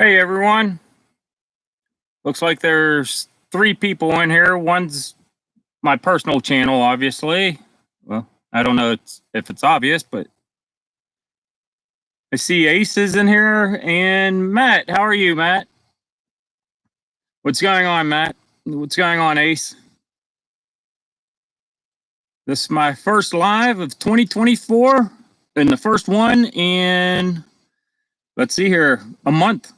Hey everyone. Looks like there's three people in here. One's my personal channel, obviously. Well, I don't know if it's obvious, but I see Ace is in here and Matt. How are you, Matt? What's going on, Matt? What's going on, Ace? This is my first live of 2024 and the first one in, let's see here, a month.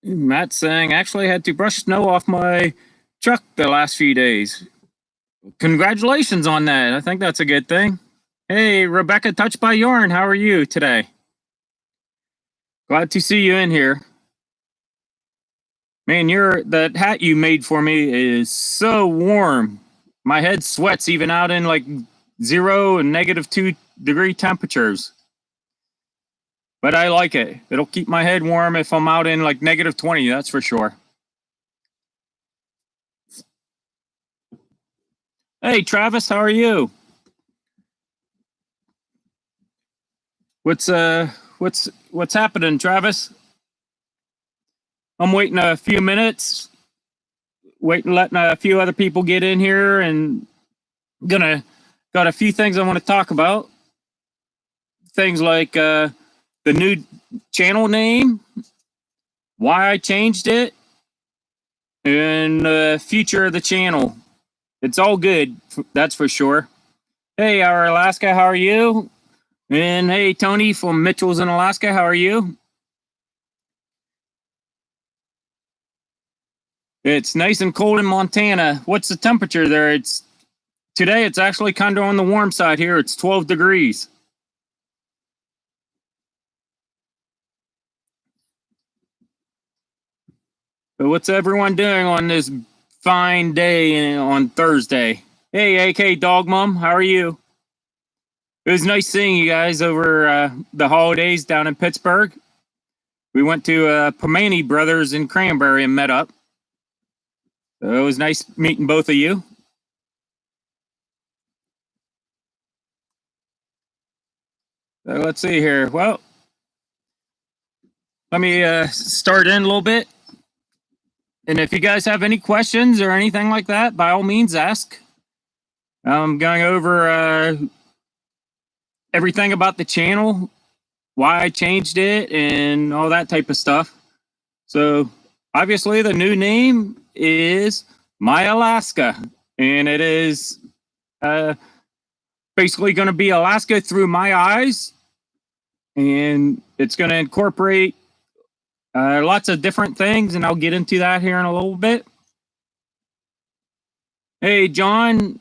Matt's saying, actually, I had to brush snow off my truck the last few days. Congratulations on that. I think that's a good thing. Hey, Rebecca, Touched by Yarn, how are you today? Glad to see you in here. Man, that hat you made for me is so warm. My head sweats even out in like 0 and -2 degree temperatures. But I like it. It'll keep my head warm if I'm out in like -20, that's for sure. Hey, Travis, how are you? What's happening, Travis? I'm waiting a few minutes, letting a few other people get in here, and got a few things I want to talk about. Things like the new channel name, why I changed it, and the future of the channel. It's all good, that's for sure. Hey, our Alaska, how are you? And hey, Tony from Mitchell's in Alaska, how are you? It's nice and cold in Montana. What's the temperature there? Today it's actually kind of on the warm side here. It's 12 degrees. But what's everyone doing on this fine day on Thursday? Hey, AK Dog Mom, how are you? It was nice seeing you guys over the holidays down in Pittsburgh. We went to Pomani Brothers in Cranberry and met up. So it was nice meeting both of you. So let's see here. Well, let me start in a little bit. And if you guys have any questions or anything like that, by all means, ask. I'm going over everything about the channel, why I changed it, and all that type of stuff. So obviously the new name is My Alaska, and it is basically going to be Alaska through my eyes, and it's going to incorporate lots of different things, and I'll get into that here in a little bit. Hey, John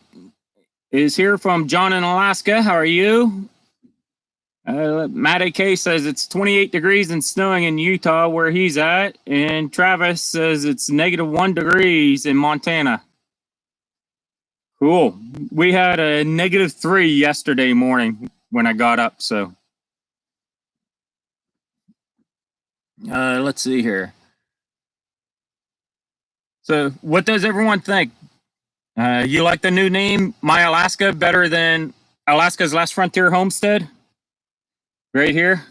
is here from John in Alaska. How are you? Matt AK says it's 28 degrees and snowing in Utah where he's at. And Travis says it's -1 degrees in Montana. Cool. We had a -3 yesterday morning when I got up, so. Let's see here. So what does everyone think? You like the new name, My Alaska, better than Alaska's Last Frontier Homestead? Right here.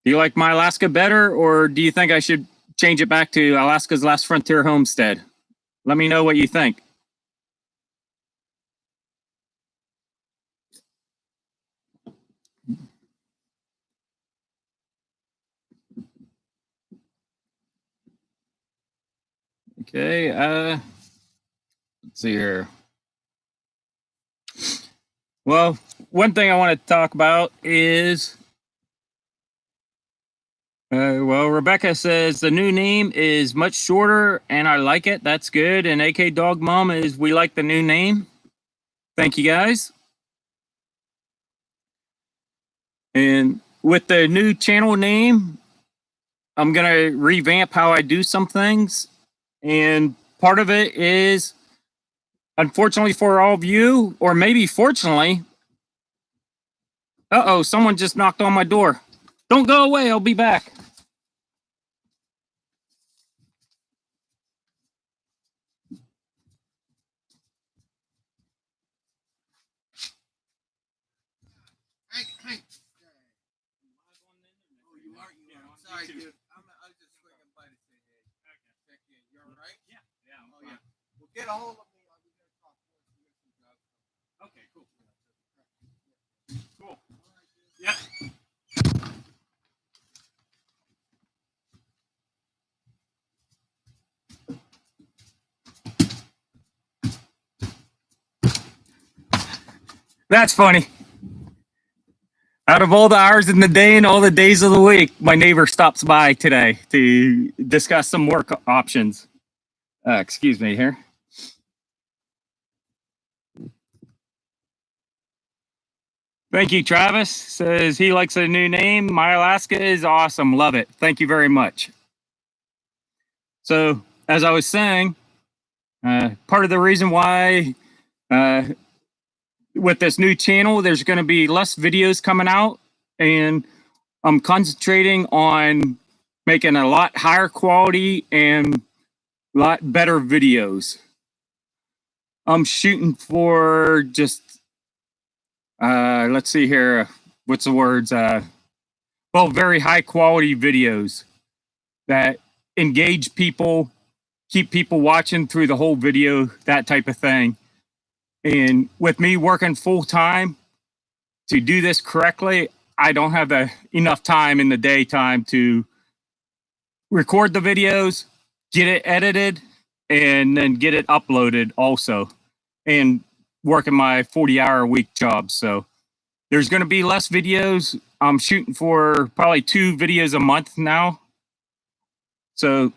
Do you like My Alaska better, or do you think I should change it back to Alaska's Last Frontier Homestead? Let me know what you think. Okay, let's see here. Well, one thing I want to talk about is, well, Rebecca says the new name is much shorter and I like it. That's good. And AK Dog Mom is, we like the new name. Thank you guys. And with the new channel name, I'm going to revamp how I do some things. And part of it is, unfortunately for all of you, or maybe fortunately, uh-oh, someone just knocked on my door. Don't go away, I'll be back. a hold of me, I'll be there to talk to you. Okay, cool. Cool. Yep. That's funny. Out of all the hours in the day and all the days of the week, my neighbor stops by today to discuss some work options. Excuse me here. Thank you, Travis. Says he likes a new name. My Alaska is awesome. Love it. Thank you very much. So, as I was saying, part of the reason why with this new channel, there's going to be less videos coming out, and I'm concentrating on making a lot higher quality and a lot better videos. I'm shooting for just, let's see here. What's the words? Well, very high quality videos that engage people, keep people watching through the whole video, that type of thing. And with me working full time to do this correctly, I don't have enough time in the daytime to record the videos, get it edited, and then get it uploaded also, and working my 40-hour-a-week job. So there's going to be less videos. I'm shooting for probably 2 videos a month now. So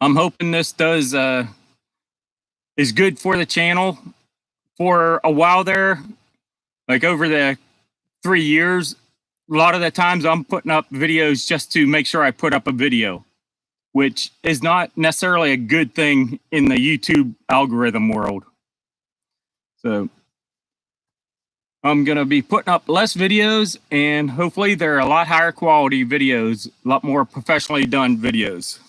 I'm hoping this is good for the channel. For a while there, like over the 3 years, a lot of the times I'm putting up videos just to make sure I put up a video, which is not necessarily a good thing in the YouTube algorithm world. So I'm going to be putting up less videos, and hopefully they're a lot higher quality videos, a lot more professionally done videos.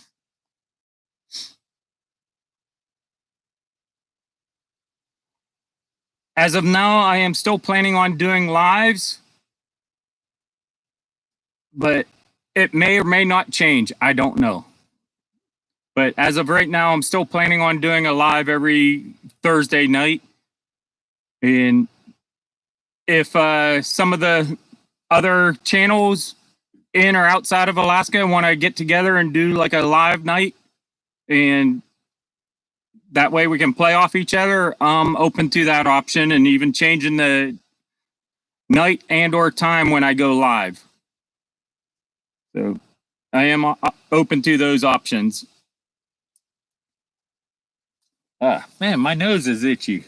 As of now, I am still planning on doing lives, but it may or may not change. I don't know. But as of right now, I'm still planning on doing a live every Thursday night. And if some of the other channels in or outside of Alaska want to get together and do like a live night, and that way we can play off each other, I'm open to that option, and even changing the night and or time when I go live. So I am open to those options. Man, my nose is itchy.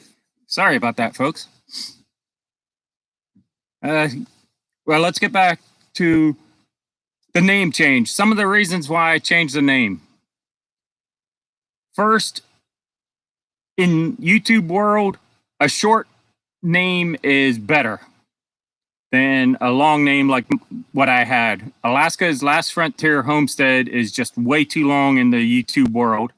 Sorry about that, folks. Well, let's get back to the name change. Some of the reasons why I changed the name. First, in YouTube world, a short name is better than a long name like what I had. Alaska's Last Frontier Homestead is just way too long in the YouTube world.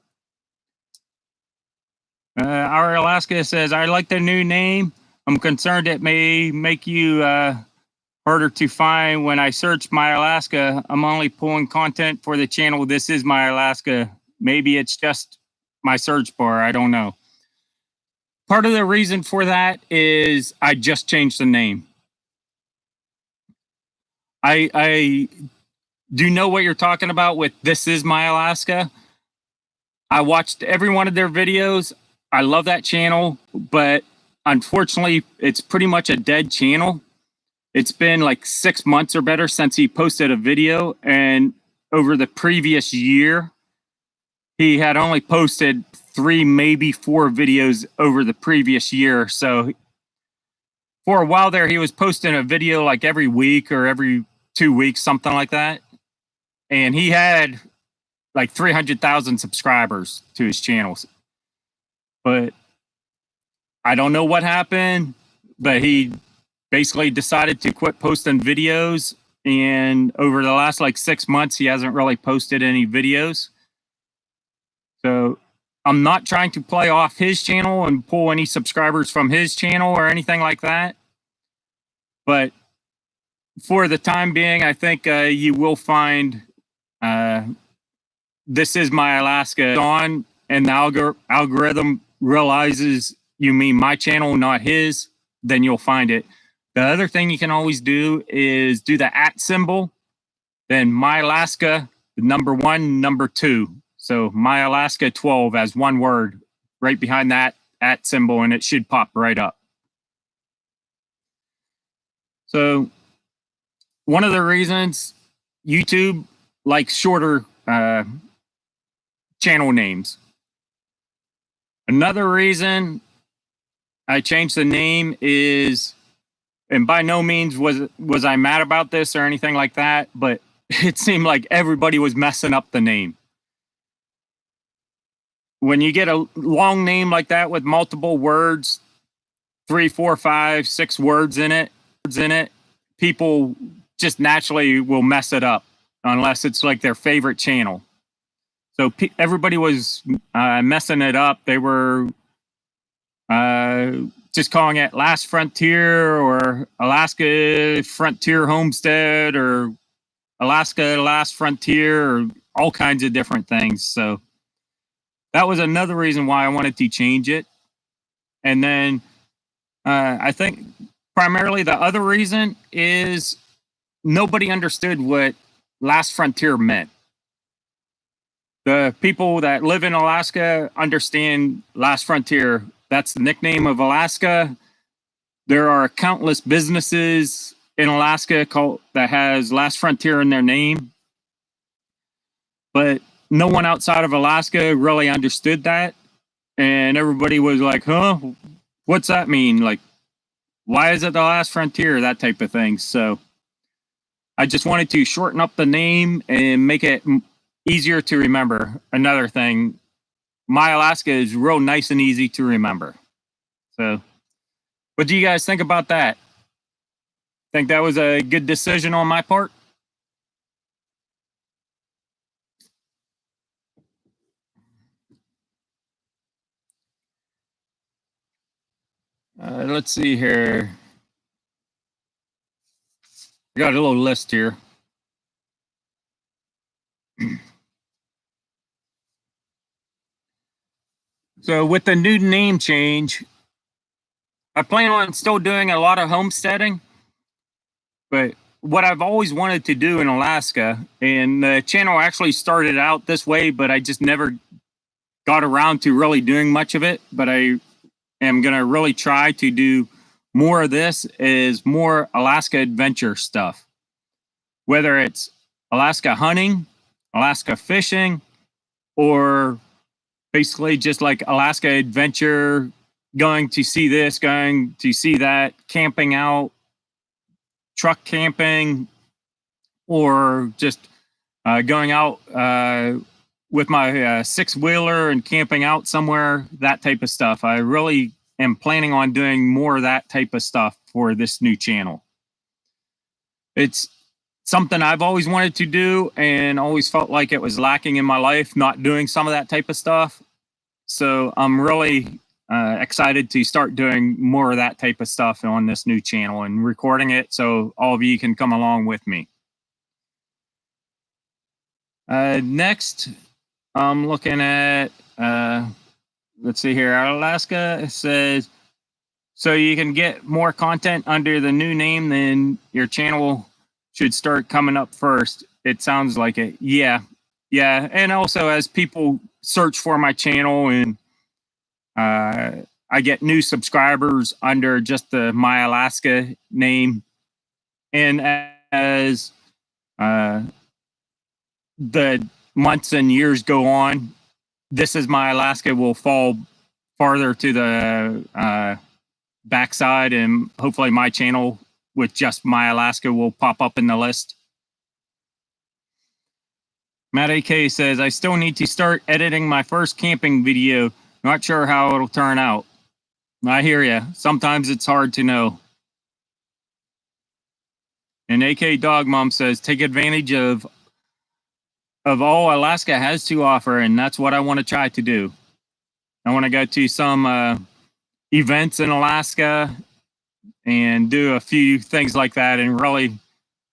Our Alaska says, I like the new name. I'm concerned it may make you harder to find. When I search My Alaska, I'm only pulling content for the channel This Is My Alaska. Maybe it's just my search bar. I don't know. Part of the reason for that is I just changed the name. I do know what you're talking about with This Is My Alaska. I watched every one of their videos. I love that channel, but unfortunately, it's pretty much a dead channel. It's been like 6 months or better since he posted a video, and over the previous year, he had only posted 3, maybe 4 videos over the previous year. So for a while there, he was posting a video like every week or every 2 weeks, something like that. And he had like 300,000 subscribers to his channels. But I don't know what happened, but he basically decided to quit posting videos. And over the last like 6 months, he hasn't really posted any videos. So I'm not trying to play off his channel and pull any subscribers from his channel or anything like that. But for the time being, I think you will find This Is My Alaska on and the algorithm realizes you mean my channel, not his, then you'll find it. The other thing you can always do is do the @ symbol, then My Alaska, number 1, number 2. So My Alaska 12 as one word right behind that @ symbol, and it should pop right up. So one of the reasons YouTube likes shorter channel names. Another reason I changed the name is, and by no means was I mad about this or anything like that, but it seemed like everybody was messing up the name. When you get a long name like that with multiple words, 3, 4, 5, 6 words in it, people just naturally will mess it up unless it's like their favorite channel. So everybody was messing it up. They were just calling it Last Frontier or Alaska Frontier Homestead or Alaska Last Frontier or all kinds of different things. So that was another reason why I wanted to change it. And then I think primarily the other reason is nobody understood what Last Frontier meant. The people that live in Alaska understand Last Frontier. That's the nickname of Alaska. There are countless businesses in Alaska that has Last Frontier in their name. But no one outside of Alaska really understood that. And everybody was like, huh? What's that mean? Like, why is it the Last Frontier? That type of thing. So I just wanted to shorten up the name and make it easier to remember. Another thing, My Alaska is real nice and easy to remember. So what do you guys think about that? Think that was a good decision on my part? Let's see here. I got a little list here. So with the new name change, I plan on still doing a lot of homesteading, but what I've always wanted to do in Alaska, and the channel actually started out this way, but I just never got around to really doing much of it, but I am going to really try to do more of this, is more Alaska adventure stuff. Whether it's Alaska hunting, Alaska fishing, or basically just like Alaska adventure, going to see this, going to see that, camping out, truck camping, or just going out with my 6-wheeler and camping out somewhere, that type of stuff. I really am planning on doing more of that type of stuff for this new channel. It's something I've always wanted to do and always felt like it was lacking in my life, not doing some of that type of stuff. So I'm really excited to start doing more of that type of stuff on this new channel and recording it so all of you can come along with me. Next, I'm looking at, let's see here, Alaska says, so you can get more content under the new name, then your channel should start coming up first. It sounds like it. Yeah. And also as people search for my channel and I get new subscribers under just the My Alaska name. And as the months and years go on, This Is My Alaska will fall farther to the backside, and hopefully my channel with just My Alaska will pop up in the list. Matt AK says, I still need to start editing my first camping video. Not sure how it'll turn out. I hear you. Sometimes it's hard to know. And AK Dog Mom says, take advantage of all Alaska has to offer, and that's what I want to try to do. I want to go to some events in Alaska and do a few things like that, and really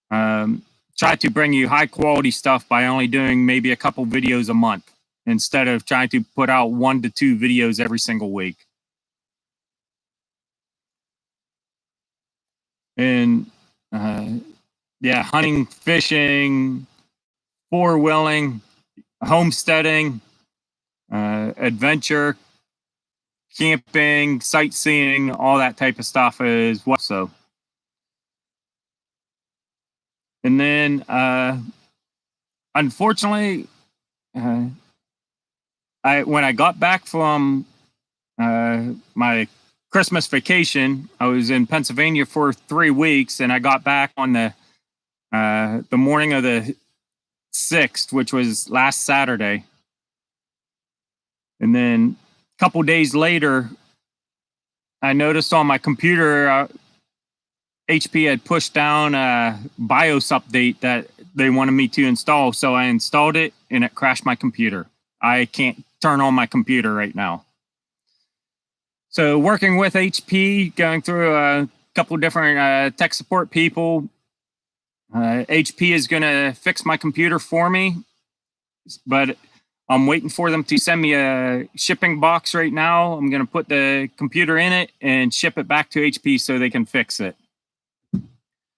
try to bring you high quality stuff by only doing maybe a couple videos a month. instead of trying to put out 1 to 2 videos every single week. And yeah, hunting, fishing, four-wheeling, homesteading, adventure, camping, sightseeing, all that type of stuff as well. So, and then unfortunately, when I got back from my Christmas vacation, I was in Pennsylvania for 3 weeks, and I got back on the morning of the 6th, which was last Saturday. And then a couple days later, I noticed on my computer, HP had pushed down a BIOS update that they wanted me to install. So I installed it, and it crashed my computer. I can't turn on my computer right now. So working with HP, going through a couple different tech support people, HP is going to fix my computer for me, but I'm waiting for them to send me a shipping box right now. I'm going to put the computer in it and ship it back to HP so they can fix it.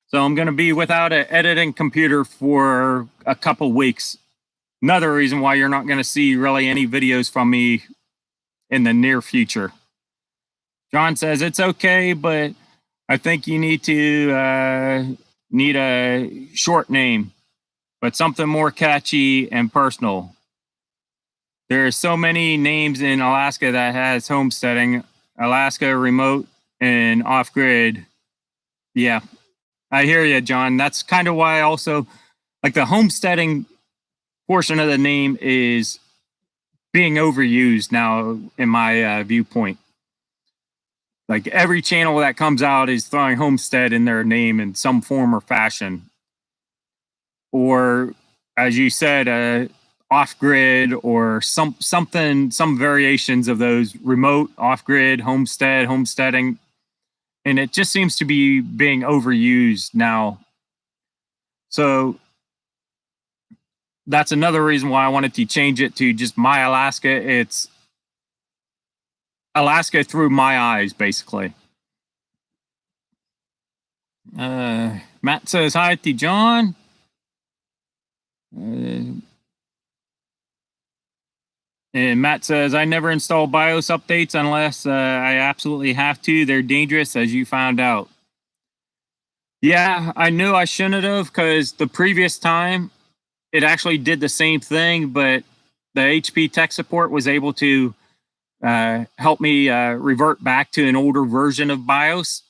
So I'm going to be without an editing computer for a couple weeks. Another reason why you're not going to see really any videos from me in the near future. John says it's okay, but I think you need to need a short name, but something more catchy and personal. There are so many names in Alaska that has homesteading, Alaska, remote, and off-grid. Yeah, I hear you, John. That's kind of why also, like, the homesteading portion of the name is being overused now in my viewpoint. Like, every channel that comes out is throwing homestead in their name in some form or fashion. Or, as you said, off-grid, or some variations of those: remote, off-grid, homestead, homesteading. And it just seems to be being overused now. So that's another reason why I wanted to change it to just My Alaska. It's Alaska through my eyes, basically. Matt says hi to John. And Matt says, I never install BIOS updates unless I absolutely have to. They're dangerous, as you found out. Yeah, I knew I shouldn't have, because the previous time it actually did the same thing, but the HP tech support was able to help me revert back to an older version of BIOS,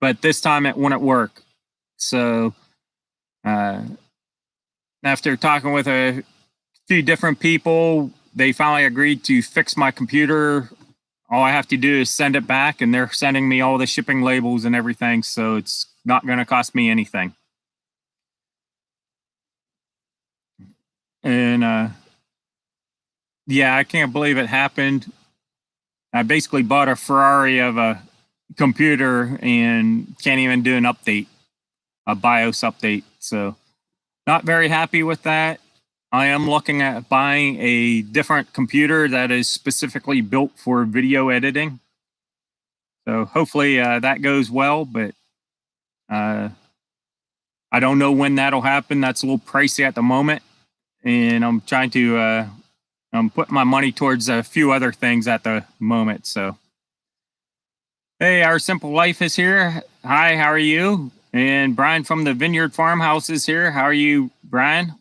but this time it wouldn't work. So after talking with a few different people, they finally agreed to fix my computer. All I have to do is send it back, and they're sending me all the shipping labels and everything, so it's not going to cost me anything. And yeah, I can't believe it happened. I basically bought a Ferrari of a computer and can't even do an update, a BIOS update. So not very happy with that. I am looking at buying a different computer that is specifically built for video editing. So hopefully that goes well, but I don't know when that'll happen. That's a little pricey at the moment, and I'm trying to I'm putting my money towards a few other things at the moment. So, hey, Our Simple Life is here. Hi, how are you? And Brian from the Vineyard Farmhouse is here. How are you, Brian?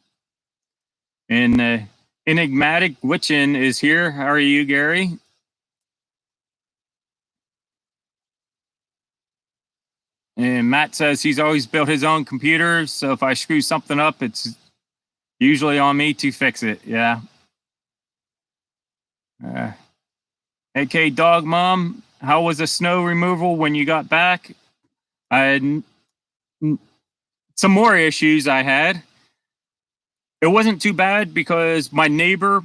And Enigmatic Witchin is here. How are you, Gary? And Matt says he's always built his own computers, so if I screw something up, it's usually on me to fix it. Yeah. AK Dog Mom, how was the snow removal when you got back? I had some more issues I had. It wasn't too bad because my neighbor,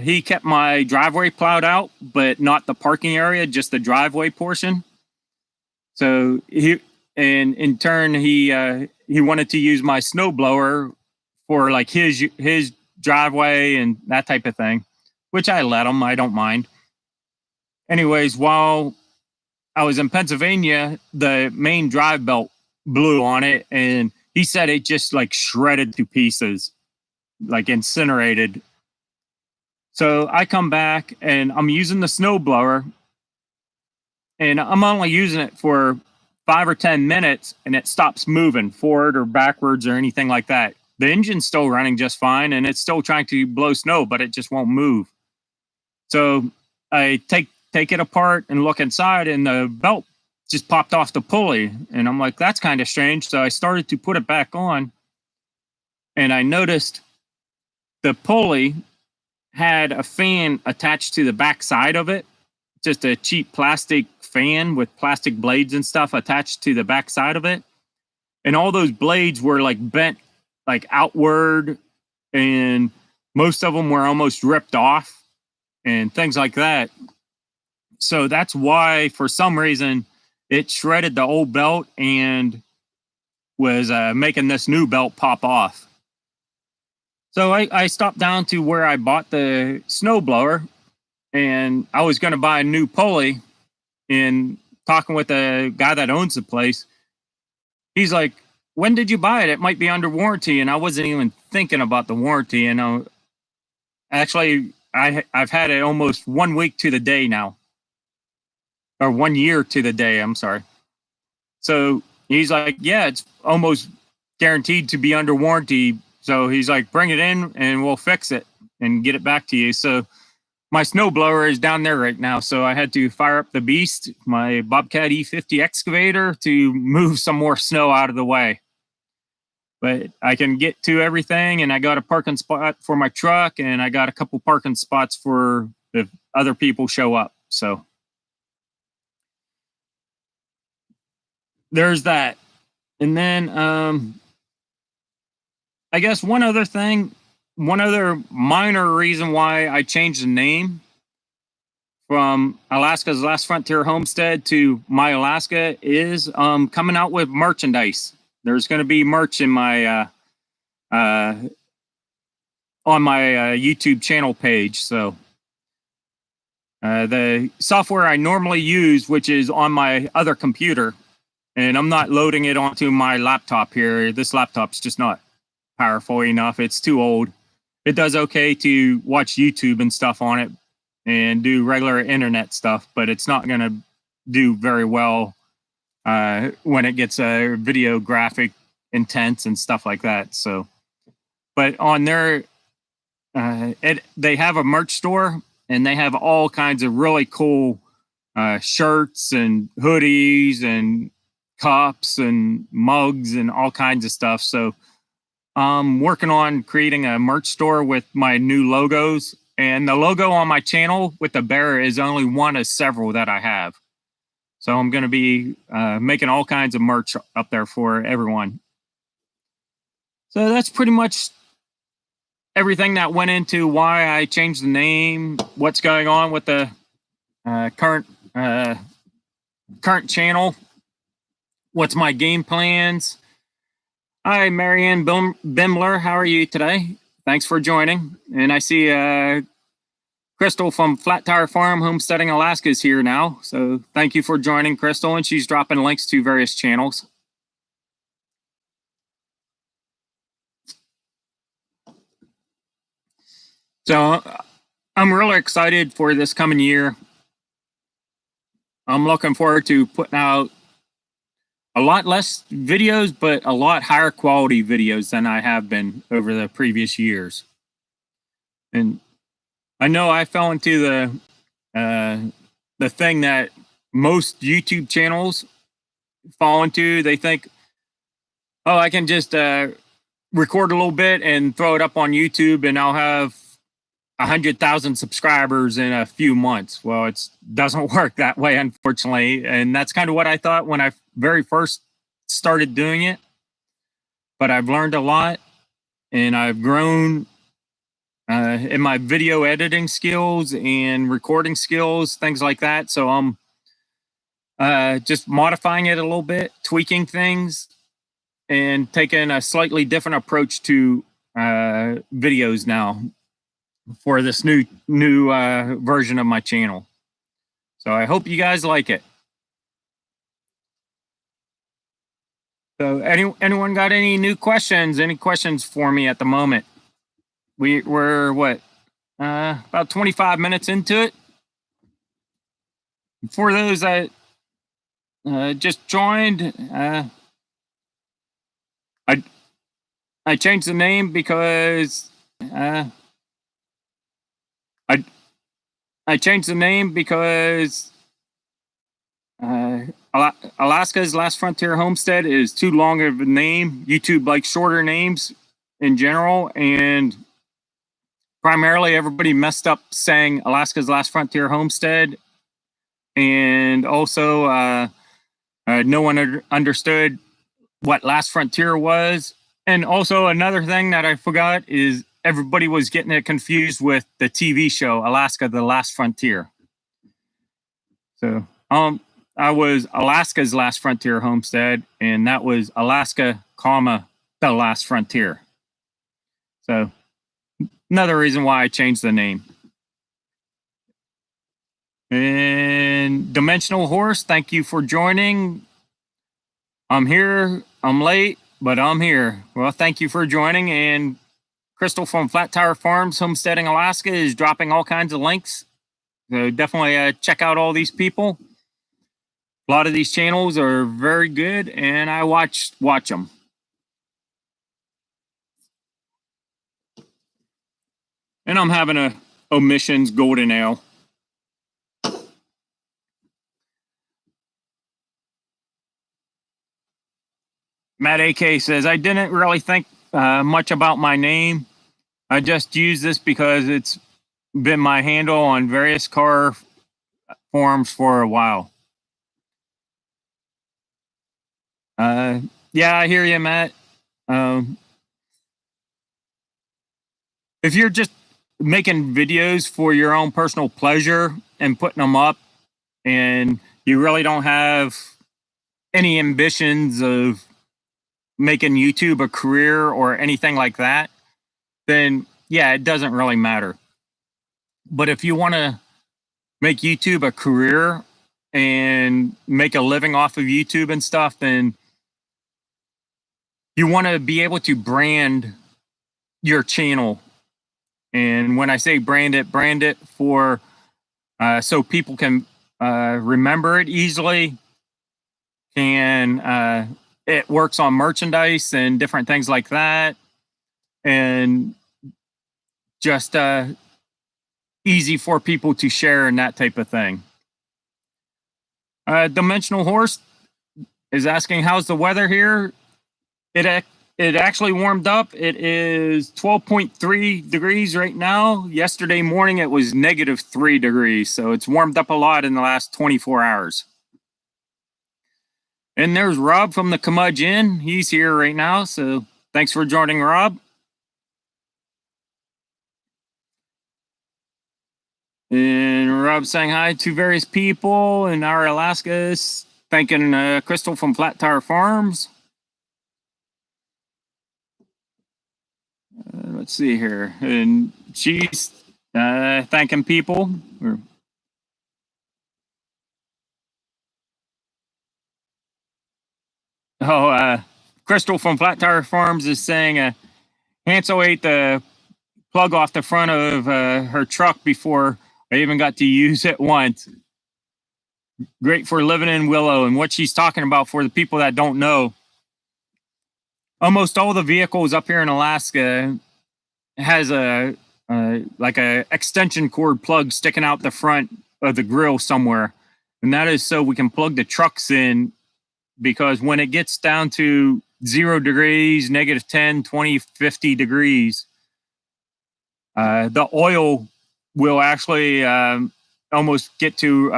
he kept my driveway plowed out, but not the parking area, just the driveway portion. So in turn, he wanted to use my snowblower for like his driveway and that type of thing, which I let him. I don't mind. Anyways, while I was in Pennsylvania, the main drive belt blew on it, and he said it just like shredded to pieces, like incinerated. So I come back and I'm using the snowblower, and I'm only using it for 5 or 10 minutes, and it stops moving forward or backwards or anything like that. The engine's still running just fine, and it's still trying to blow snow, but it just won't move. So I take it apart and look inside, and the belt just popped off the pulley. And I'm like, that's kind of strange. So I started to put it back on, and I noticed the pulley had a fan attached to the back side of it, just a cheap plastic fan with plastic blades and stuff attached to the back side of it. And all those blades were like bent like outward, and most of them were almost ripped off and things like that. So that's why, for some reason, it shredded the old belt and was making this new belt pop off. So I stopped down to where I bought the snowblower, and I was going to buy a new pulley. And talking with the guy that owns the place, he's like, when did you buy it? It might be under warranty. And I wasn't even thinking about the warranty. And actually, I've had it almost 1 week to the day now. Or 1 year to the day, I'm sorry. So he's like, yeah, it's almost guaranteed to be under warranty. So he's like, bring it in and we'll fix it and get it back to you. So my snowblower is down there right now. So I had to fire up the beast, my Bobcat E50 excavator, to move some more snow out of the way. But I can get to everything, and I got a parking spot for my truck, and I got a couple parking spots for if other people show up. So there's that. And then I guess one other minor reason why I changed the name from Alaska's Last Frontier Homestead to My Alaska is coming out with merchandise. There's going to be merch in my on my YouTube channel page. So the software I normally use, which is on my other computer, and I'm not loading it onto my laptop here. This laptop's just not powerful enough. It's too old. It does okay to watch YouTube and stuff on it and do regular internet stuff, but it's not going to do very well when it gets a video graphic intense and stuff like that. So, but on their, they have a merch store, and they have all kinds of really cool shirts and hoodies and cups and mugs and all kinds of stuff. So I'm working on creating a merch store with my new logos, and the logo on my channel with the bear is only one of several that I have. So I'm going to be making all kinds of merch up there for everyone. So that's pretty much everything that went into why I changed the name, what's going on with the current channel, what's my game plans. Hi, Marianne Bimler. How are you today? Thanks for joining. And I see Crystal from Flat Tire Farm, Homesteading Alaska is here now. So thank you for joining, Crystal. And she's dropping links to various channels. So I'm really excited for this coming year. I'm looking forward to putting out a lot less videos, but a lot higher quality videos than I have been over the previous years. And I know I fell into the thing that most YouTube channels fall into. They think, oh, I can just record a little bit and throw it up on YouTube, and I'll have 100,000 subscribers in a few months. Well, it doesn't work that way, unfortunately. And that's kind of what I thought when I very first started doing it. But I've learned a lot, and I've grown in my video editing skills and recording skills, things like that. So I'm just modifying it a little bit, tweaking things, and taking a slightly different approach to videos now for this new version of my channel. So I hope you guys like it. So anyone got any new questions? Any questions for me at the moment? We're what, about 25 minutes into it. For those that just joined, I changed the name because I changed the name because Alaska's Last Frontier Homestead is too long of a name. YouTube likes shorter names in general, and primarily everybody messed up saying Alaska's Last Frontier Homestead, and also no one understood what Last Frontier was. And also another thing that I forgot is everybody was getting it confused with the TV show Alaska the Last Frontier. So I was Alaska's Last Frontier Homestead, and that was Alaska, comma, the Last Frontier. So another reason why I changed the name. And Dimensional Horse, thank you for joining. I'm here, I'm late, but I'm here. Well, thank you for joining. And Crystal from Flat Tire Farms, Homesteading, Alaska, is dropping all kinds of links. So definitely check out all these people. A lot of these channels are very good, and I watch them. And I'm having a Omissions Golden Ale. Matt AK says, I didn't really think much about my name. I just used this because it's been my handle on various car forums for a while. Yeah, I hear you, Matt. If you're just making videos for your own personal pleasure and putting them up, and you really don't have any ambitions of making YouTube a career or anything like that, then yeah, it doesn't really matter. But if you want to make YouTube a career and make a living off of YouTube and stuff, then you want to be able to brand your channel. And when I say brand it for so people can remember it easily. And it works on merchandise and different things like that, and just easy for people to share and that type of thing. Dimensional Horse is asking, how's the weather here? It actually warmed up. It is 12.3 degrees right now. Yesterday morning it was -3 degrees, so it's warmed up a lot in the last 24 hours. And there's Rob from the Camudge Inn. He's here right now, so thanks for joining, Rob. And Rob saying hi to various people in our Alaska, thanking Crystal from Flat Tire Farms. Let's see here. And she's thanking people. Crystal from Flat Tire Farms is saying Hansel ate the plug off the front of her truck before I even got to use it once. Great for living in Willow. And what she's talking about, for the people that don't know, almost all the vehicles up here in Alaska has a like a extension cord plug sticking out the front of the grill somewhere. And that is so we can plug the trucks in, because when it gets down to 0 degrees, -10, 20, 50 degrees, the oil will actually almost get to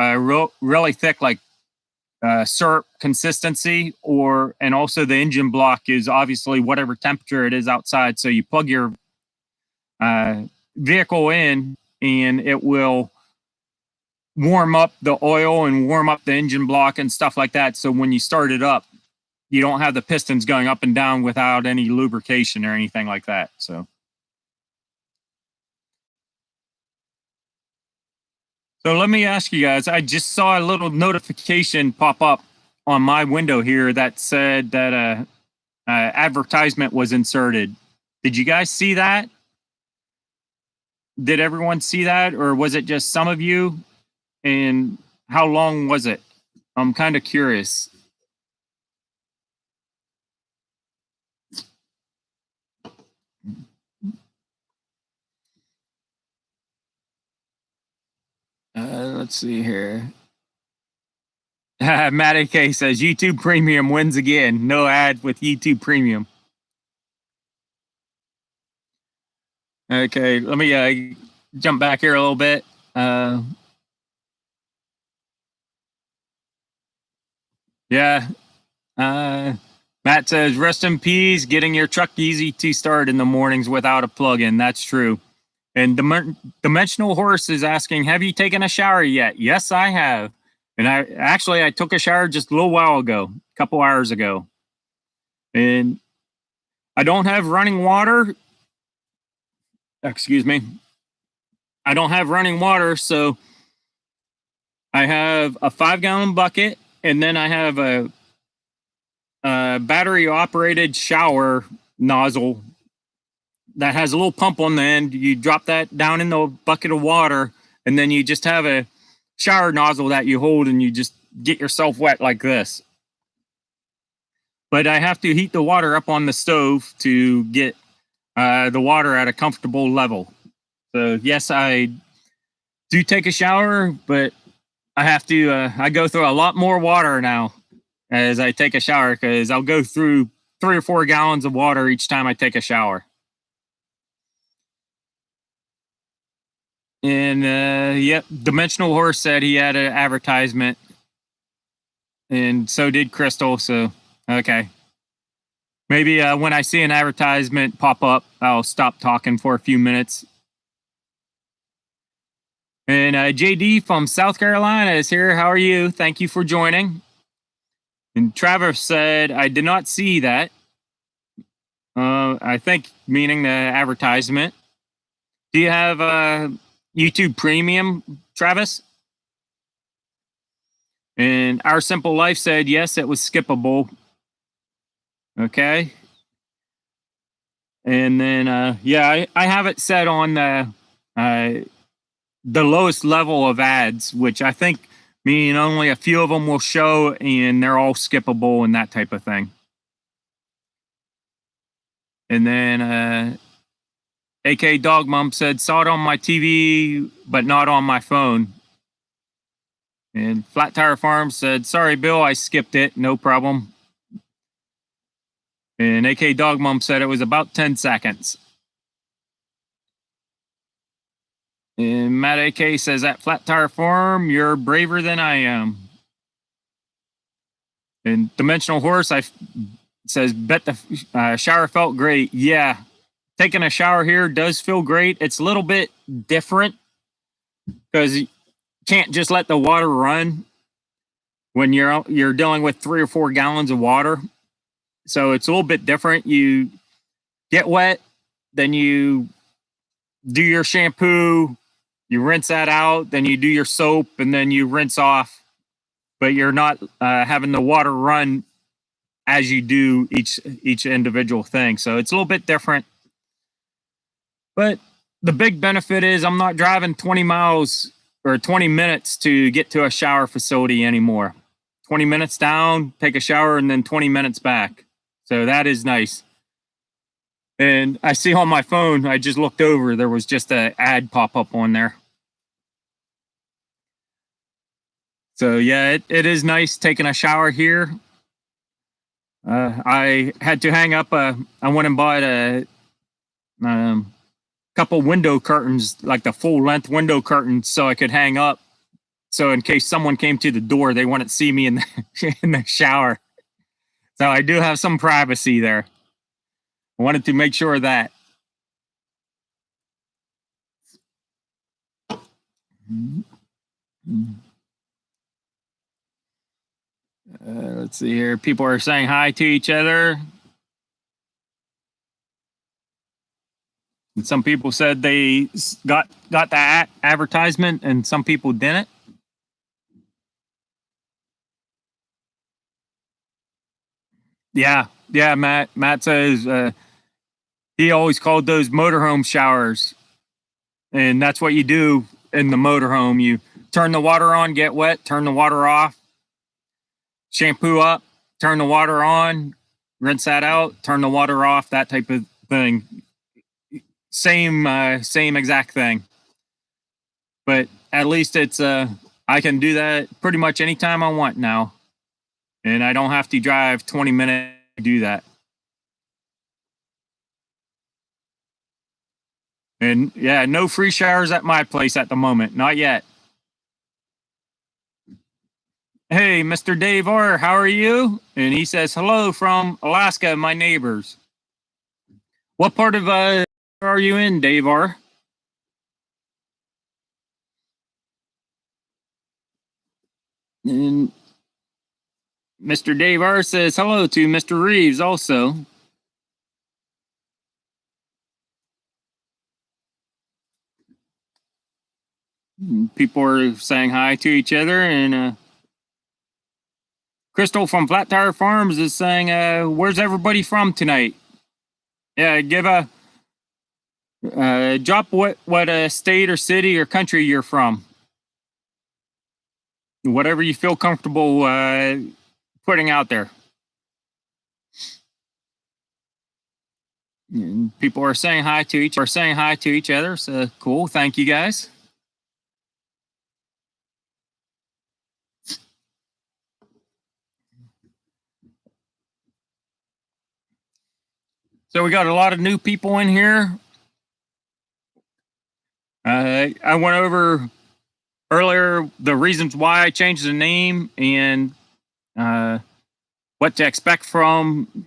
really thick, like syrup consistency, and also the engine block is obviously whatever temperature it is outside. So you plug your vehicle in, and it will warm up the oil and warm up the engine block and stuff like that. So when you start it up, you don't have the pistons going up and down without any lubrication or anything like that. So let me ask you guys, I just saw a little notification pop up on my window here that said that advertisement was inserted. Did you guys see that? Did everyone see that, or was it just some of you? And how long was it? I'm kind of curious. Let's see here. Matty K says YouTube Premium wins again. No ad with YouTube Premium. Okay, let me jump back here a little bit. Yeah. Matt says, rest in peace, getting your truck easy to start in the mornings without a plug-in. That's true. And Dimensional Horse is asking, have you taken a shower yet? Yes, I have. And I took a shower just a little while ago, a couple hours ago. And I don't have running water. Excuse me. I don't have running water, so I have a 5-gallon bucket, and then I have a battery operated shower nozzle that has a little pump on the end. You drop that down in the bucket of water, and then you just have a shower nozzle that you hold, and you just get yourself wet like this. But I have to heat the water up on the stove to get the water at a comfortable level. So yes, I do take a shower, but I have to I go through a lot more water now as I take a shower, because I'll go through 3 or 4 gallons of water each time I take a shower. And yep, Dimensional Horse said he had an advertisement, and so did Crystal. So okay, maybe when I see an advertisement pop up, I'll stop talking for a few minutes. And JD from South Carolina is here. How are you? Thank you for joining. And Travis said, I did not see that. I think meaning the advertisement. Do you have YouTube Premium, Travis? And Our Simple Life said, yes, it was skippable. Okay. And then, yeah, I have it set on the lowest level of ads, which I think mean only a few of them will show, and they're all skippable and that type of thing. And then AK Dog Mom said, saw it on my TV, but not on my phone. And Flat Tire Farm said, sorry, Bill, I skipped it. No problem. And AK Dog Mom said it was about 10 seconds. And Matt AK says, at Flat Tire Farm, you're braver than I am. And Dimensional Horse says, bet the shower felt great. Yeah, taking a shower here does feel great. It's a little bit different because you can't just let the water run when you're dealing with 3 or 4 gallons of water. So it's a little bit different. You get wet, then you do your shampoo, you rinse that out, then you do your soap, and then you rinse off. But you're not having the water run as you do each individual thing. So it's a little bit different. But the big benefit is I'm not driving 20 miles or 20 minutes to get to a shower facility anymore. 20 minutes down, take a shower, and then 20 minutes back. So that is nice. And I see on my phone, I just looked over, there was just an ad pop up on there. So yeah, it is nice taking a shower here. I had to hang up I went and bought a couple window curtains, like the full length window curtains, so I could hang up. So in case someone came to the door, they wouldn't see me in the shower. So I do have some privacy there. I wanted to make sure of that. Let's see here. People are saying hi to each other. And some people said they got the advertisement, and some people didn't. Yeah, Matt says he always called those motorhome showers, and that's what you do in the motorhome. You turn the water on, get wet, turn the water off, shampoo up, turn the water on, rinse that out, turn the water off, that type of thing. Same exact thing. But at least it's I can do that pretty much anytime I want now. And I don't have to drive 20 minutes to do that. And yeah, no free showers at my place at the moment. Not yet. Hey, Mr. Dave R., how are you? And he says, hello from Alaska, my neighbors. What part of are you in, Dave R.? And Mr. Dave R. says hello to Mr. Reeves also. People are saying hi to each other, and Crystal from Flat Tire Farms is saying, where's everybody from tonight? Yeah, give a drop what state or city or country you're from. Whatever you feel comfortable putting out there. And people are saying hi to each other. So cool. Thank you guys. So we got a lot of new people in here. I went over earlier the reasons why I changed the name and what to expect from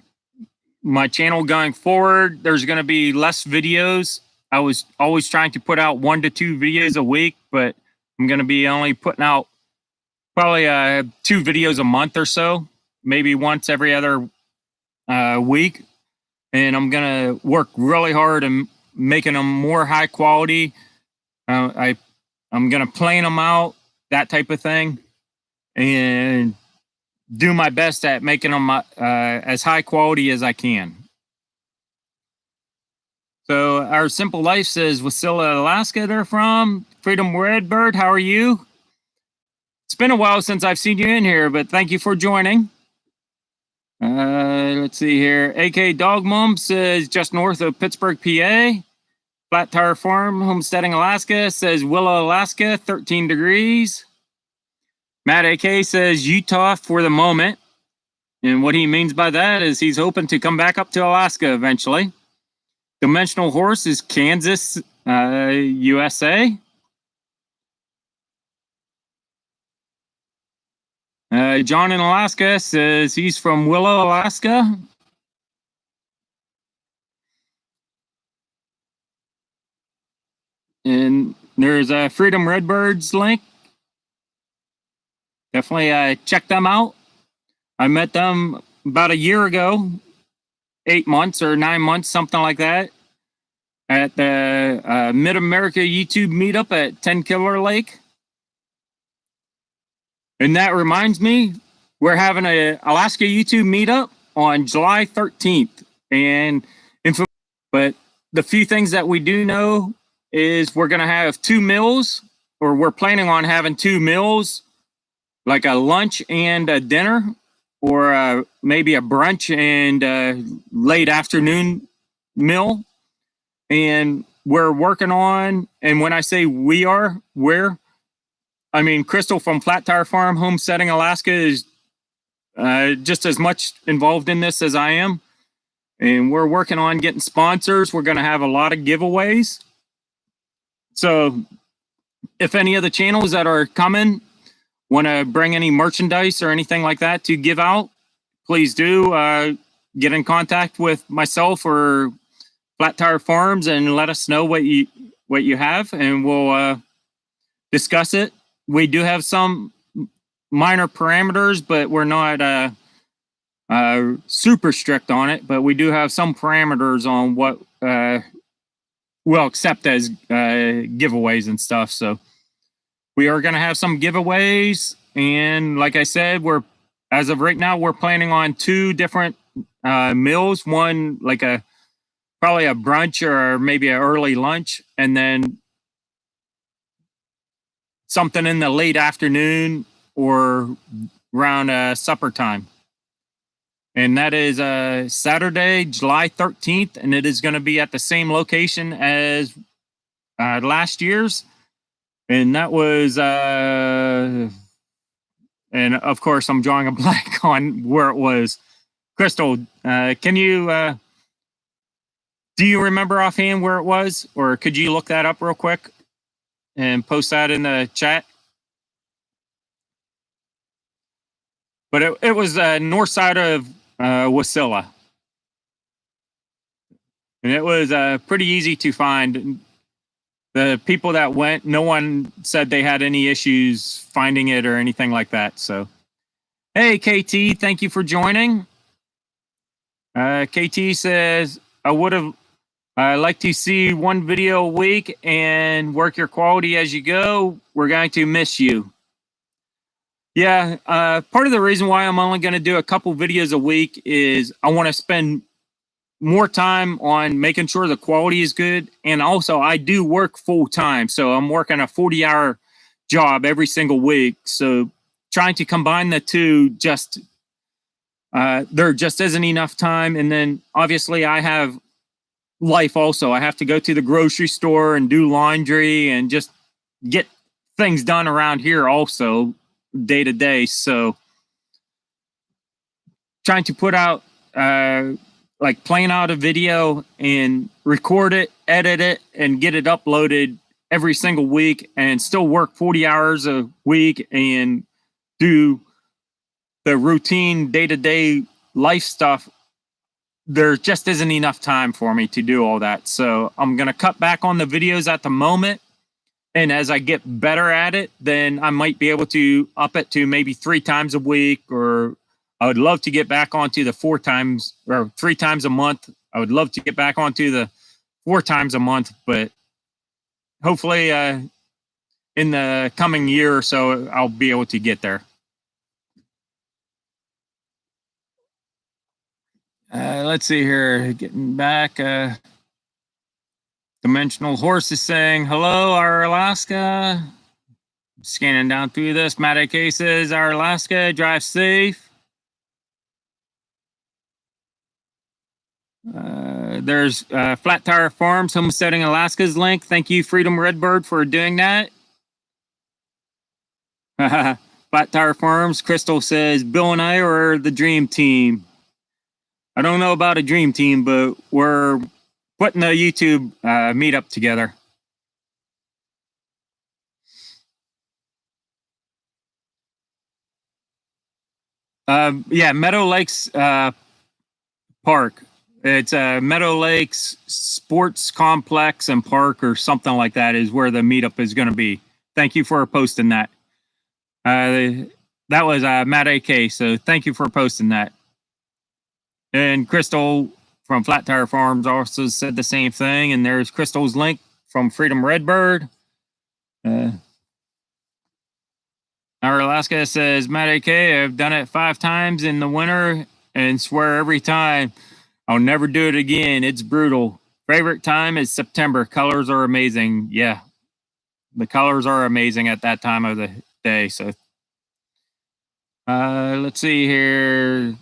my channel going forward. There's going to be less videos. I was always trying to put out 1 to 2 videos a week, but I'm going to be only putting out probably 2 videos a month or so, maybe once every other week. And I'm going to work really hard and making them more high quality. I'm going to plan them out, that type of thing, and do my best at making them as high quality as I can. So our Simple Life says, Wasilla, Alaska, they're from. Freedom Redbird, how are you? It's been a while since I've seen you in here, but thank you for joining. Let's see here. AK Dog Mom says, just north of Pittsburgh, PA. Flat Tire Farm, Homesteading, Alaska, says Willow, Alaska, 13 degrees. Matt AK says Utah for the moment. And what he means by that is he's hoping to come back up to Alaska eventually. Dimensional Horse is Kansas, USA. John in Alaska says he's from Willow, Alaska. And there's a Freedom Redbirds link. Definitely check them out. I met them about a year ago, 8 months or 9 months, something like that, at the Mid-America YouTube meetup at 10 Killer Lake. And that reminds me, we're having a Alaska YouTube meetup on July 13th. But the few things that we do know is we're going to have 2 meals, or we're planning on having 2 meals, like a lunch and a dinner, or maybe a brunch and a late afternoon meal. And we're working on, and when I say I mean, Crystal from Flat Tire Farm, Homesteading, Alaska is just as much involved in this as I am. And we're working on getting sponsors. We're going to have a lot of giveaways. So if any of the channels that are coming want to bring any merchandise or anything like that to give out, please do get in contact with myself or Flat Tire Farms and let us know what you have, and we'll discuss it. We do have some minor parameters, but we're not super strict on it. But we do have some parameters on what we'll accept as giveaways and stuff. So we are going to have some giveaways, and like I said, as of right now, we're planning on 2 different meals. One like probably a brunch or maybe an early lunch, and then something in the late afternoon or around supper time. And that is Saturday, July 13th, and it is going to be at the same location as last year's. And that was, and of course, I'm drawing a blank on where it was. Crystal, can you, do you remember offhand where it was? Or could you look that up real quick and post that in the chat? But it was north side of Wasilla. And it was pretty easy to find. The people that went, no one said they had any issues finding it or anything like that. So, hey, KT, thank you for joining. KT says, I would have liked to see 1 video a week and work your quality as you go. We're going to miss you. Yeah, part of the reason why I'm only going to do a couple videos a week is I want to spend more time on making sure the quality is good. And also I do work full time. So I'm working a 40-hour job every single week. So trying to combine the two, there just isn't enough time. And then obviously I have life also. I have to go to the grocery store and do laundry and just get things done around here also day to day. So trying to put out, like playing out a video and record it, edit it, and get it uploaded every single week and still work 40 hours a week and do the routine day-to-day life stuff. There just isn't enough time for me to do all that. So I'm going to cut back on the videos at the moment. And as I get better at it, then I might be able to up it to maybe 3 times a week, or I would love to get back onto the 4 times or 3 times a month. I would love to get back onto the 4 times a month, but hopefully in the coming year or so, I'll be able to get there. Let's see here. Getting back. Dimensional Horse is saying, hello, our Alaska. Scanning down through this. Matt AK says, our Alaska, drive safe. There's Flat Tire Farms, Homesteading Alaska's link. Thank you, Freedom Redbird, for doing that. Flat Tire Farms. Crystal says, Bill and I are the dream team. I don't know about a dream team, but we're putting a YouTube meetup together. Yeah, Meadow Lakes Park. It's Meadow Lakes Sports Complex and Park or something like that is where the meetup is going to be. Thank you for posting that. That was Matt AK, so thank you for posting that. And Crystal from Flat Tire Farms also said the same thing. And there's Crystal's link from Freedom Redbird. Our Alaska says, Matt AK, I've done it 5 times in the winter and swear every time I'll never do it again. It's brutal. Favorite time is September. Colors are amazing. Yeah, the colors are amazing at that time of the day. So let's see here.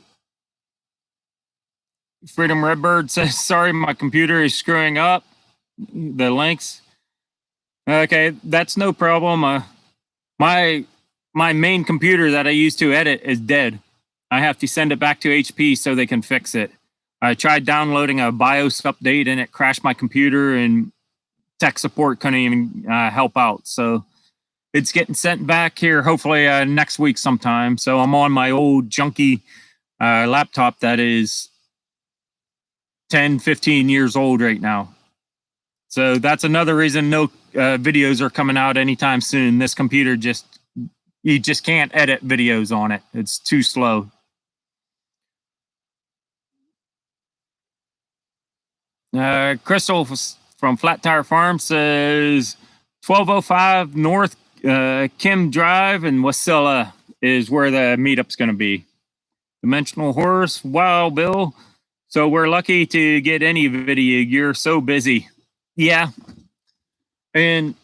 Freedom Redbird says, sorry, my computer is screwing up the links. Okay, that's no problem. My main computer that I use to edit is dead. I have to send it back to HP so they can fix it. I tried downloading a BIOS update and it crashed my computer, and tech support couldn't even help out. So it's getting sent back here hopefully next week sometime. So I'm on my old junky laptop that is 10, 15 years old right now. So that's another reason no videos are coming out anytime soon. This computer just, you just can't edit videos on it. It's too slow. Crystal from Flat Tire Farm says 1205 North Kim Drive in Wasilla is where the meetup's going to be. Dimensional Horse, wow, Bill. So we're lucky to get any video. You're so busy. Yeah. And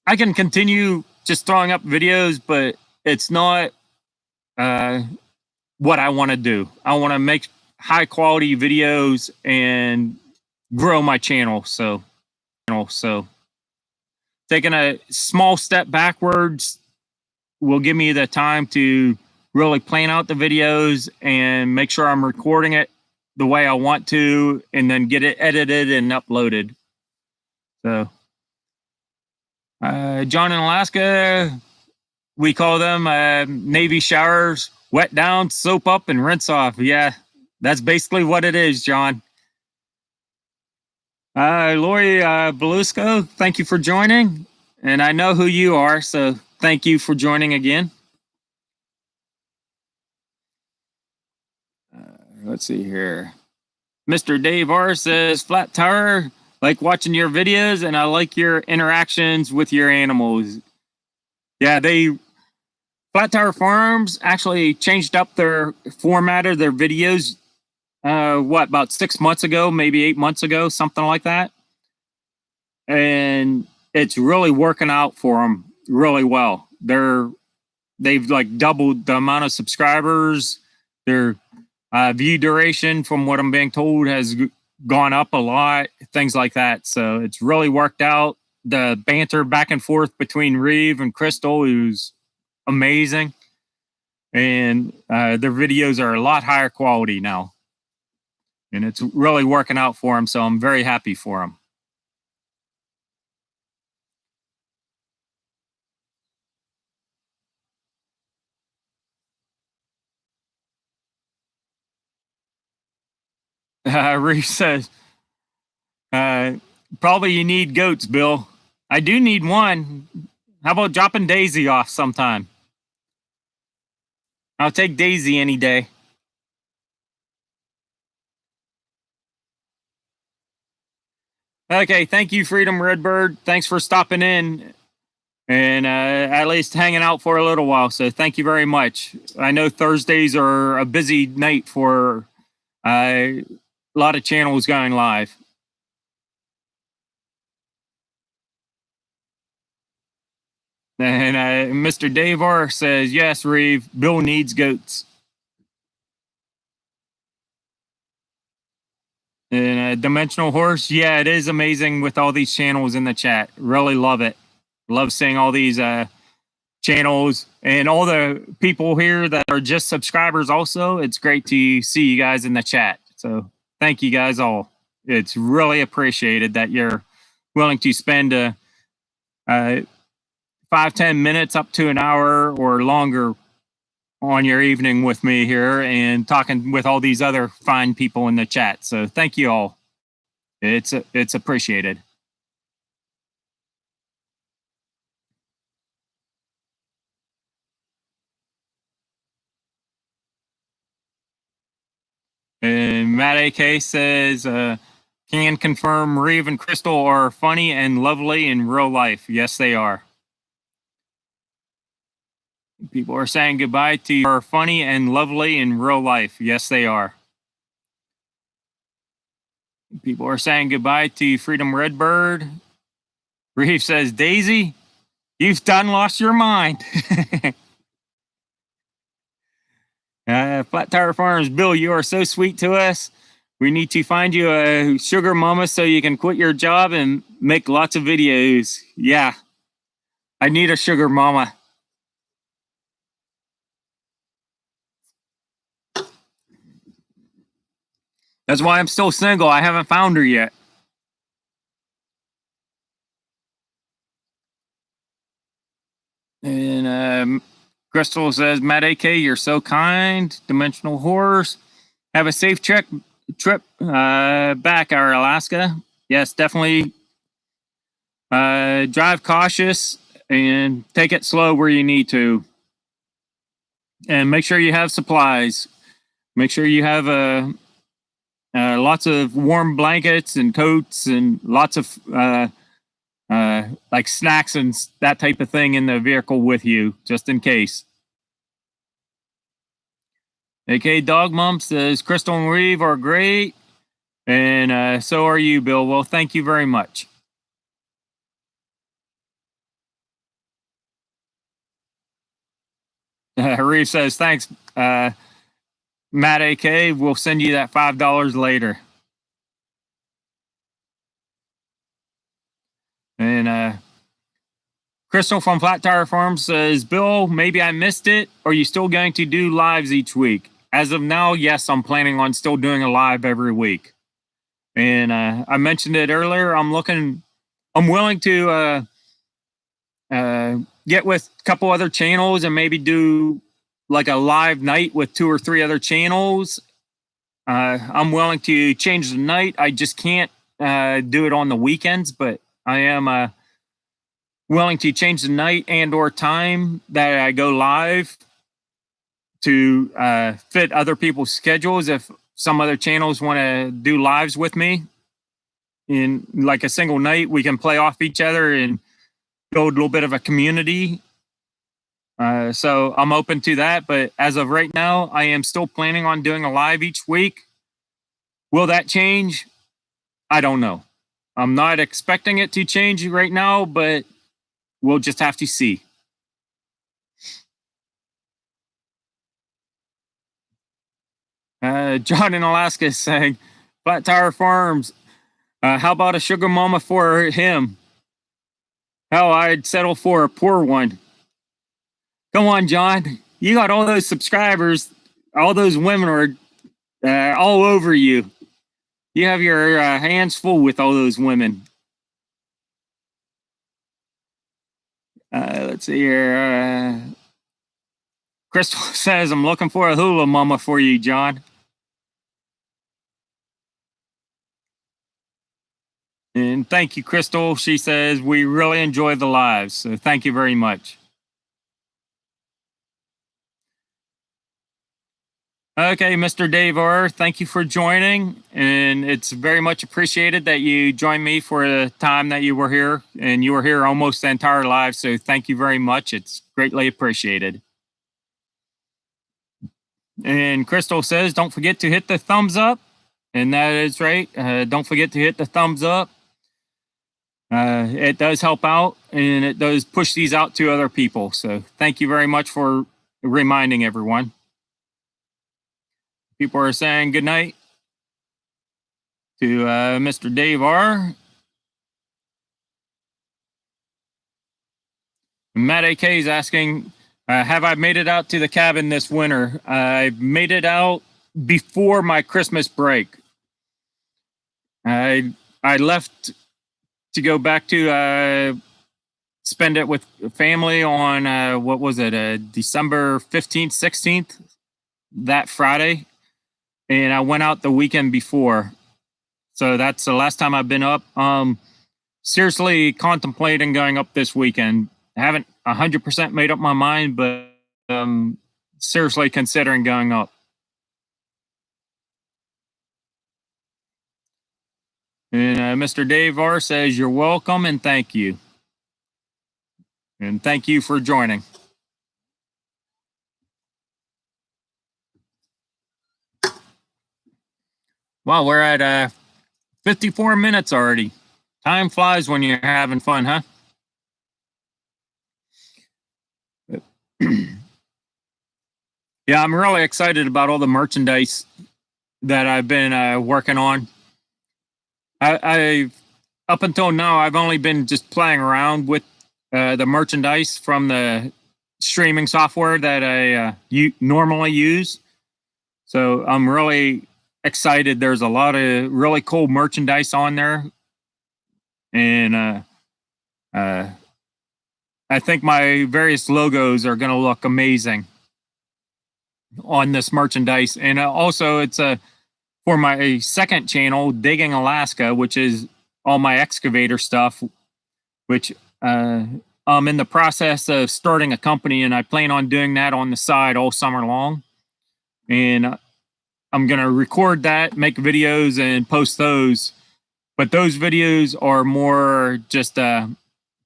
I can continue just throwing up videos, but it's not what I want to do. I want to make high quality videos and grow my channel. So taking a small step backwards will give me the time to really plan out the videos and make sure I'm recording it the way I want to, and then get it edited and uploaded. So John in Alaska, we call them Navy showers, wet down, soap up, and rinse off. Yeah, that's basically what it is, John. Lori Belusco, thank you for joining. And I know who you are, so thank you for joining again. Let's see here. Mr. Dave R says, Flat Tire, like watching your videos, and I like your interactions with your animals. Yeah, Flat Tire Farms actually changed up their format of their videos, about 6 months ago, maybe 8 months ago, something like that. And it's really working out for them really well. They've like doubled the amount of subscribers. Their view duration, from what I'm being told, has gone up a lot, things like that. So it's really worked out. The banter back and forth between Reeve and Crystal is amazing. And their videos are a lot higher quality now. And it's really working out for them. So I'm very happy for them. Reeve says, probably you need goats, Bill. I do need one. How about dropping Daisy off sometime? I'll take Daisy any day. Okay, thank you, Freedom Redbird. Thanks for stopping in and at least hanging out for a little while. So thank you very much. I know Thursdays are a busy night for a lot of channels going live. And Mr. Dave R says, yes, Reeve, Bill needs goats. And Dimensional Horse, yeah, it is amazing with all these channels in the chat. Really love it. Love seeing all these channels and all the people here that are just subscribers also. It's great to see you guys in the chat. So thank you guys all. It's really appreciated that you're willing to spend 5-10 minutes up to an hour or longer on your evening with me here and talking with all these other fine people in the chat. So thank you all. It's appreciated. And Matt AK says, can confirm Reeve and Crystal are funny and lovely in real life. Yes, they are. People are saying goodbye to you. Are funny and lovely in real life. Yes, they are. People are saying goodbye to Freedom Redbird. Reeve says, Daisy, you've done lost your mind. Flat Tire Farms, Bill, you are so sweet to us. We need to find you a sugar mama so you can quit your job and make lots of videos. Yeah, I need a sugar mama. That's why I'm still single. I haven't found her yet. And Crystal says, Matt AK, you're so kind. Dimensional Horse. Have a safe trip back, our Alaska. Yes, definitely. Drive cautious and take it slow where you need to. And make sure you have supplies. Make sure you have lots of warm blankets and coats and lots of like snacks and that type of thing in the vehicle with you, just in case. Okay, Dog Mom says Crystal and Reeve are great, and so are you, Bill. Well, thank you very much. Reeve says thanks, Matt AK. We'll send you that $5 later. And Crystal from Flat Tire Farm says, Bill, maybe I missed it. Are you still going to do lives each week? As of now, yes, I'm planning on still doing a live every week. And I mentioned it earlier. I'm willing to get with a couple other channels and maybe do like a live night with 2 or 3 other channels. I'm willing to change the night. I just can't do it on the weekends, but I am willing to change the night and or time that I go live to fit other people's schedules. If some other channels want to do lives with me in like a single night, we can play off each other and build a little bit of a community. So I'm open to that. But as of right now, I am still planning on doing a live each week. Will that change? I don't know. I'm not expecting it to change right now, but we'll just have to see. John in Alaska is saying, Flat Tire Farms, how about a sugar mama for him? Hell, I'd settle for a poor one. Come on, John. You got all those subscribers. All those women are all over you. You have your hands full with all those women. Let's see here. Crystal says, I'm looking for a hula mama for you, John. And thank you, Crystal. She says, we really enjoy the lives. So thank you very much. Okay, Mr. Dave R., thank you for joining. And it's very much appreciated that you joined me for the time that you were here. And you were here almost the entire live. So thank you very much. It's greatly appreciated. And Crystal says, don't forget to hit the thumbs up. And that is right. Don't forget to hit the thumbs up. It does help out and it does push these out to other people. So thank you very much for reminding everyone. People are saying good night to Mr. Dave R. Matt AK is asking, have I made it out to the cabin this winter? I've made it out before my Christmas break. I left to go back to spend it with family on, what was it, December 15th, 16th, that Friday. And I went out the weekend before. So that's the last time I've been up. Seriously contemplating going up this weekend. I haven't 100% made up my mind, but seriously considering going up. And Mr. Dave R says, you're welcome and thank you. And thank you for joining. Wow, we're at 54 minutes already. Time flies when you're having fun, huh? Yeah, I'm really excited about all the merchandise that I've been working on. I up until now, I've only been just playing around with the merchandise from the streaming software that I normally use. So I'm really excited. There's a lot of really cool merchandise on there. And I think my various logos are going to look amazing on this merchandise. And also it's for my second channel, Digging Alaska, which is all my excavator stuff, which I'm in the process of starting a company, and I plan on doing that on the side all summer long. And I'm going to record that, make videos, and post those. But those videos are more just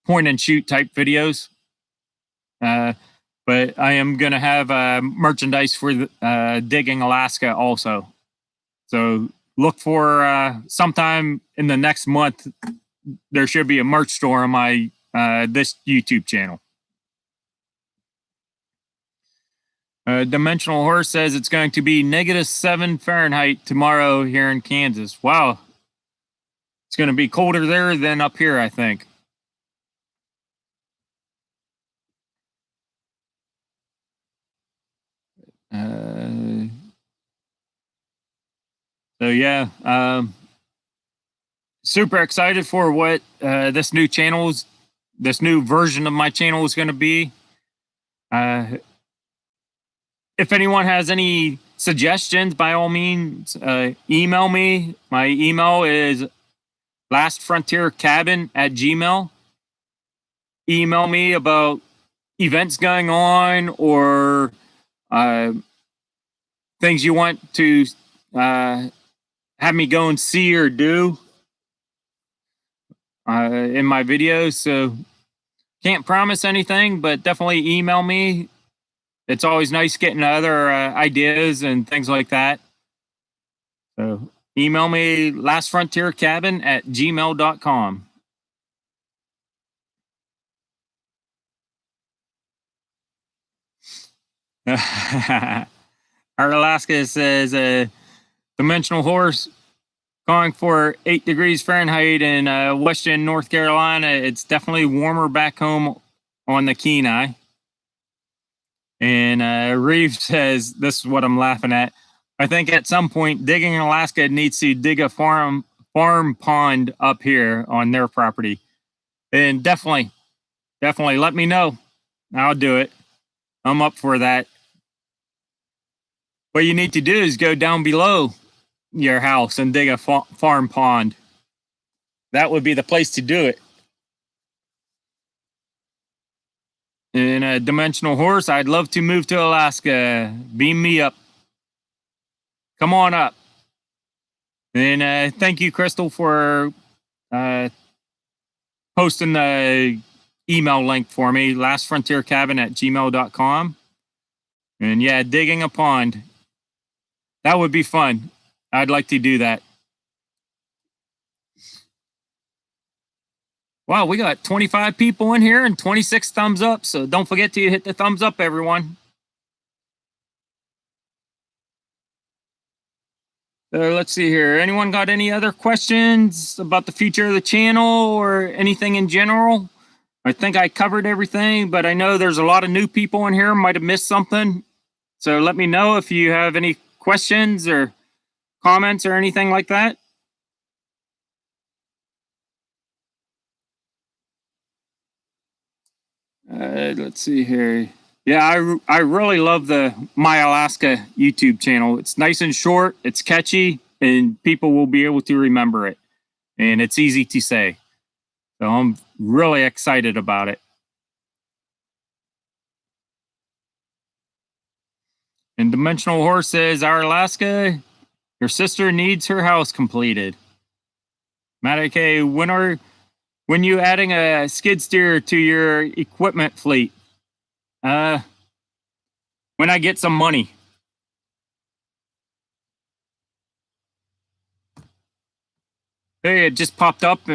point and shoot type videos. But I am going to have merchandise for Digging Alaska also. So look for sometime in the next month, there should be a merch store on my this YouTube channel. Dimensional Horse says it's going to be -7 Fahrenheit tomorrow here in Kansas. Wow. It's going to be colder there than up here, I think. So yeah, super excited for what this new version of my channel is going to be. If anyone has any suggestions, by all means, email me. My email is lastfrontiercabin@gmail.com. Email me about events going on or things you want to have me go and see or do in my videos. So can't promise anything, but definitely email me. It's always nice getting other ideas and things like that. So email me lastfrontiercabin@gmail.com. Our Alaska says Dimensional Horse calling for 8 degrees Fahrenheit in Western North Carolina. It's definitely warmer back home on the Kenai. And Reeve says, this is what I'm laughing at. I think at some point, Digging Alaska needs to dig a farm pond up here on their property. And definitely let me know. I'll do it. I'm up for that. What you need to do is go down below your house and dig a farm pond. That would be the place to do it. And a Dimensional Horse, I'd love to move to Alaska. Beam me up. Come on up. And thank you, Crystal, for posting the email link for me, lastfrontiercabin@gmail.com. And yeah, digging a pond. That would be fun. I'd like to do that. Wow, we got 25 people in here and 26 thumbs up. So don't forget to hit the thumbs up, everyone. So let's see here. Anyone got any other questions about the future of the channel or anything in general? I think I covered everything, but I know there's a lot of new people in here. Might have missed something. So let me know if you have any questions or comments or anything like that. Let's see here. Yeah, I really love the My Alaska YouTube channel. It's nice and short, it's catchy, and people will be able to remember it. And it's easy to say. So I'm really excited about it. And Dimensional Horse says, our Alaska, your sister needs her house completed. Matt, when you adding a skid steer to your equipment fleet? When I get some money. Hey, it just popped up.